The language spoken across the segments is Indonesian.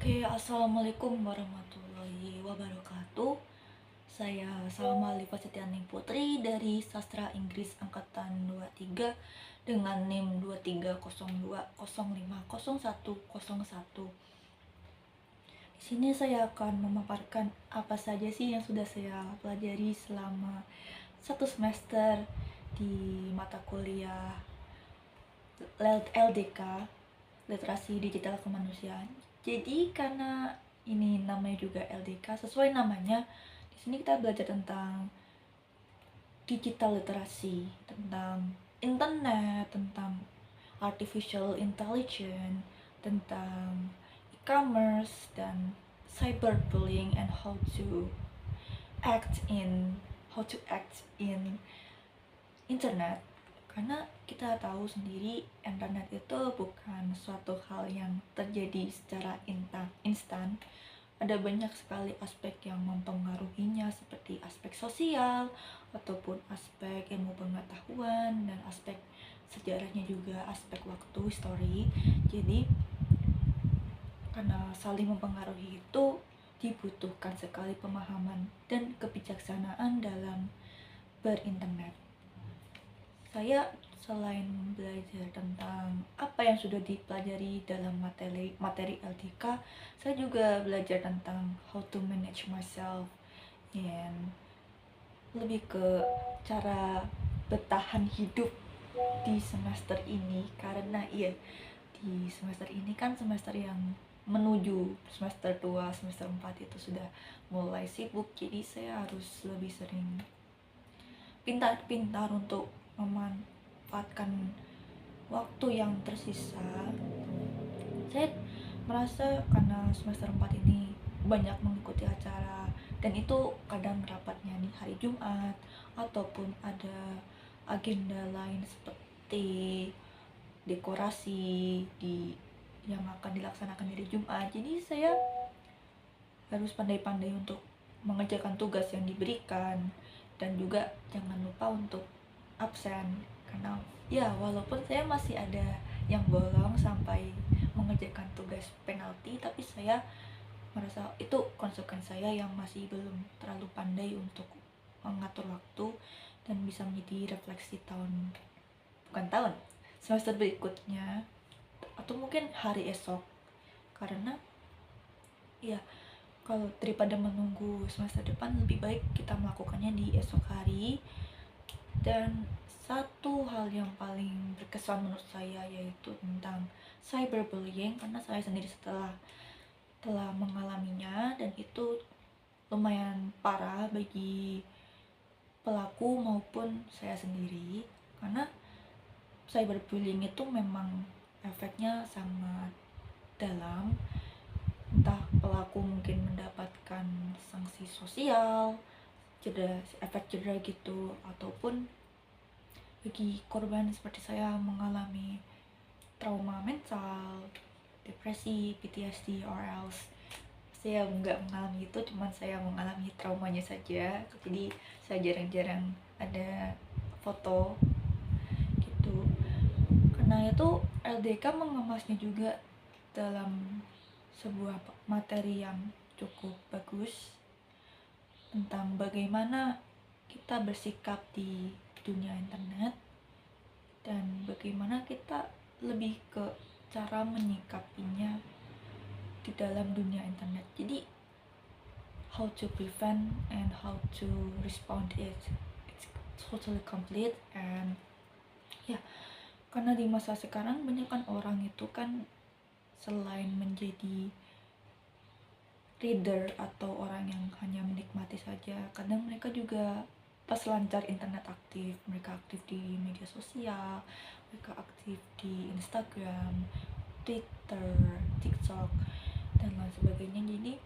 Oke, assalamualaikum warahmatullahi wabarakatuh. Saya Salma Alifa Setianing Putri dari Sastra Inggris Angkatan 23 dengan NIM 2302050101. Di sini saya akan memaparkan apa saja sih yang sudah saya pelajari selama satu semester di mata kuliah LDK, Literasi Digital Kemanusiaan. Jadi karena ini namanya juga LDK, sesuai namanya, di sini kita belajar tentang digital literasi, tentang internet, tentang artificial intelligence, tentang e-commerce dan cyberbullying and how to act in internet. Karena kita tahu sendiri internet itu bukan suatu hal yang terjadi secara instan. Ada banyak sekali aspek yang mempengaruhinya, seperti aspek sosial ataupun aspek ilmu pengetahuan dan aspek sejarahnya, juga aspek waktu, history. Jadi karena saling mempengaruhi itu dibutuhkan sekali pemahaman dan kebijaksanaan dalam berinternet. Saya selain belajar tentang apa yang sudah dipelajari dalam materi LDK, saya juga belajar tentang how to manage myself and lebih ke cara bertahan hidup di semester ini. Karena di semester ini kan semester yang menuju semester 2, semester 4 itu sudah mulai sibuk, jadi saya harus lebih sering pintar-pintar untuk memanfaatkan waktu yang tersisa. Saya merasa karena semester 4 ini banyak mengikuti acara, dan itu kadang rapatnya di hari Jumat ataupun ada agenda lain seperti dekorasi yang akan dilaksanakan di Jumat. Jadi saya harus pandai-pandai untuk mengerjakan tugas yang diberikan, dan juga jangan lupa untuk absen. Karena walaupun saya masih ada yang bolong sampai mengerjakan tugas penalti, tapi saya merasa itu konsekuensi saya yang masih belum terlalu pandai untuk mengatur waktu dan bisa menjadi refleksi semester berikutnya atau mungkin hari esok. Karena kalau daripada menunggu semester depan, lebih baik kita melakukannya di esok hari. Dan satu hal yang paling berkesan menurut saya yaitu tentang cyberbullying, karena saya sendiri telah mengalaminya, dan itu lumayan parah bagi pelaku maupun saya sendiri. Karena cyberbullying itu memang efeknya sangat dalam. Entah pelaku mungkin mendapatkan sanksi sosial, efek cedera gitu, ataupun bagi korban seperti saya mengalami trauma mental, depresi, PTSD, or else saya nggak mengalami itu, cuman saya mengalami traumanya saja. Jadi saya jarang-jarang ada foto gitu. Karena itu LDK mengemasnya juga dalam sebuah materi yang cukup bagus tentang bagaimana kita bersikap di dunia internet, dan bagaimana kita lebih ke cara menyikapinya di dalam dunia internet. Jadi how to prevent and how to respond it's totally complete. And karena di masa sekarang banyak kan orang itu kan selain menjadi reader atau orang yang hanya menikmati saja, kadang mereka juga pas lancar internet mereka aktif di media sosial, mereka aktif di Instagram, Twitter, TikTok, dan lain sebagainya. Jadi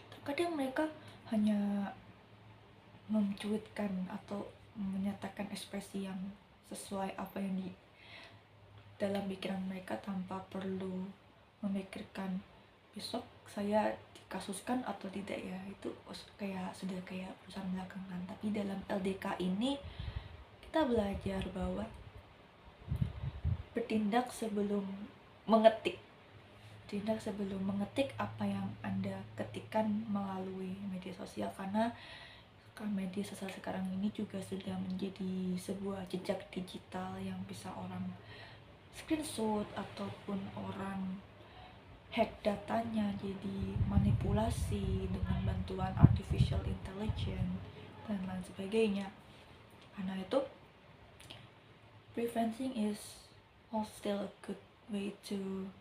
terkadang mereka hanya mencuitkan atau menyatakan ekspresi yang sesuai apa yang di dalam pikiran mereka, tanpa perlu memikirkan besok saya dikasuskan atau tidak ya. Itu sudah kayak urusan belakangan. Tapi dalam LDK ini kita belajar bahwa bertindak sebelum mengetik. bertindak sebelum mengetik apa yang Anda ketikkan melalui media sosial, karena media sosial sekarang ini juga sudah menjadi sebuah jejak digital yang bisa orang screenshot ataupun orang hack datanya, jadi manipulasi dengan bantuan artificial intelligence dan lain sebagainya. Karena itu preventing is all still a good way to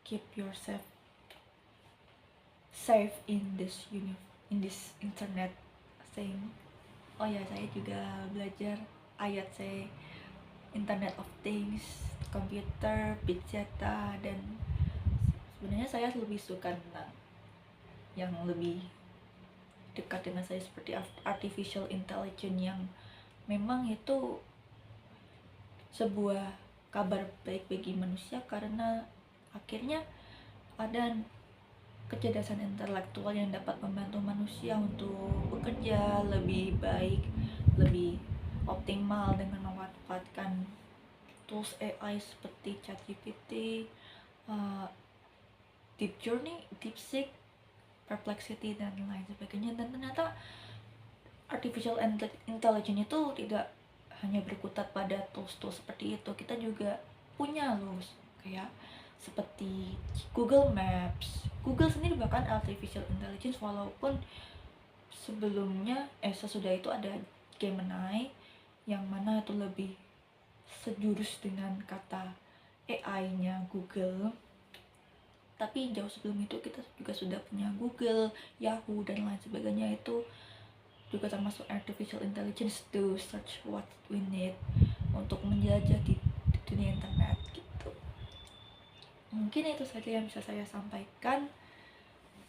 keep yourself safe in this internet thing. Oh ya, saya juga belajar ayat saya Internet of Things, komputer, big data, dan sebenarnya saya lebih suka tentang yang lebih dekat dengan saya seperti artificial intelligence, yang memang itu sebuah kabar baik bagi manusia karena akhirnya ada kecerdasan intelektual yang dapat membantu manusia untuk bekerja lebih baik, lebih optimal dengan memanfaatkan tools AI seperti ChatGPT, Deep Journey, DeepSeek, Perplexity, dan lain sebagainya. Dan ternyata artificial intelligence itu tidak hanya berkutat pada tools-tools seperti itu. Kita juga punya loh kayak seperti Google Maps. Google sendiri bahkan artificial intelligence, walaupun sebelumnya sesudah itu ada Gemini yang mana itu lebih sejurus dengan kata AI-nya Google. Tapi jauh sebelum itu kita juga sudah punya Google, Yahoo, dan lain sebagainya. Itu juga termasuk artificial intelligence to search what we need untuk menjelajah di dunia internet gitu. Mungkin itu saja yang bisa saya sampaikan.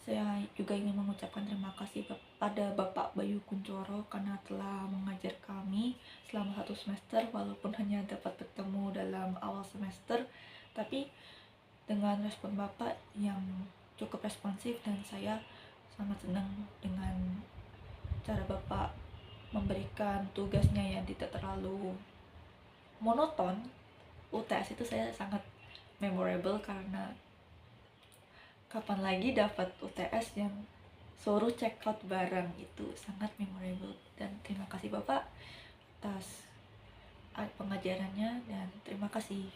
Saya juga ingin mengucapkan terima kasih pada Bapak Bayu Kuncoro karena telah mengajar kami selama 1 semester, walaupun hanya dapat bertemu dalam awal semester, tapi dengan respon Bapak yang cukup responsif, dan saya sangat senang dengan cara Bapak memberikan tugasnya yang tidak terlalu monoton. UTS itu saya sangat memorable karena kapan lagi dapat UTS yang suruh check out barang, itu sangat memorable. Dan terima kasih Bapak atas pengajarannya, dan terima kasih.